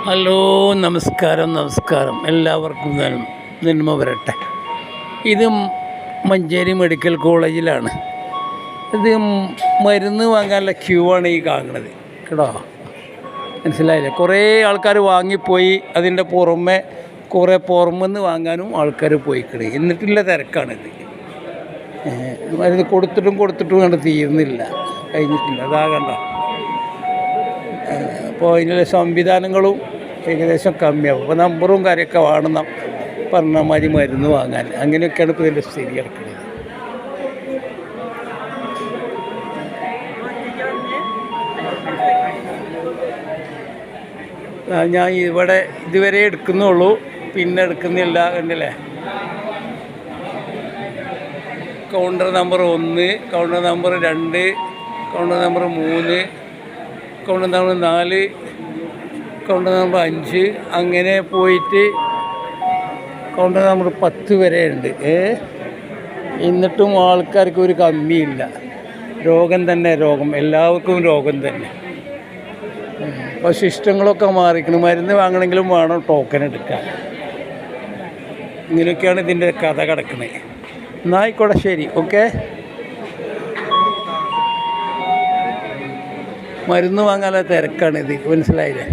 Hello, നമസ്കാരം. എല്ലാവർക്കും നന്മ വരട്ടെ. ഇത് മഞ്ചേരി മെഡിക്കൽ കോളേജിലാണ്. ഇത് മരുന്ന് വാങ്ങാനുള്ള ക്യൂ ആണ് ഈ കാണുന്നത് കേട്ടോ. മനസ്സിലായില്ലേ? കുറേ ആൾക്കാർ വാങ്ങിപ്പോയി. അതിൻ്റെ പുറമെ പുറമെന്ന് വാങ്ങാനും ആൾക്കാർ പോയിക്കണേ. എന്നിട്ടുള്ള തിരക്കാണിത്. മരുന്ന് കൊടുത്തിട്ടും കണ്ട് തീരുന്നില്ല, കഴിഞ്ഞിട്ടില്ല. അതാകണ്ട. അപ്പോൾ അതിനുള്ള സംവിധാനങ്ങളും ഏകദേശം കമ്മിയാവും. അപ്പോൾ നമ്പറും കാര്യമൊക്കെ വേണം പറഞ്ഞ മാതിരി മരുന്ന് വാങ്ങാൻ. അങ്ങനെയൊക്കെയാണ് ഇപ്പോൾ ഇതിൻ്റെ സ്ഥിതി കിടക്കുന്നത്. ഞാൻ ഇവിടെ ഇതുവരെ എടുക്കുന്നുള്ളൂ, പിന്നെ എടുക്കുന്നില്ല. കണ്ടില്ലേ? Counter number 1, counter number 2, counter number 3, counter number 4, counter number 5, അങ്ങനെ പോയിട്ട് കൗണ്ടർ നമ്പർ 10 വരെ ഉണ്ട്. എന്നിട്ടും ആൾക്കാർക്ക് ഒരു കമ്മിയില്ല. രോഗം, എല്ലാവർക്കും രോഗം തന്നെ. അപ്പോൾ സിസ്റ്റങ്ങളൊക്കെ മാറിക്കണം. മരുന്ന് വാങ്ങണമെങ്കിലും വേണം ടോക്കൺ എടുക്കാൻ. ഇങ്ങനെയൊക്കെയാണ് ഇതിൻ്റെ കഥ കിടക്കുന്നത്. എന്നായിക്കോട്ടെ, ശരി, ഓക്കെ. മരുന്ന് വാങ്ങാനുള്ള തിരക്കാണിത്, മനസ്സിലായില്ലേ?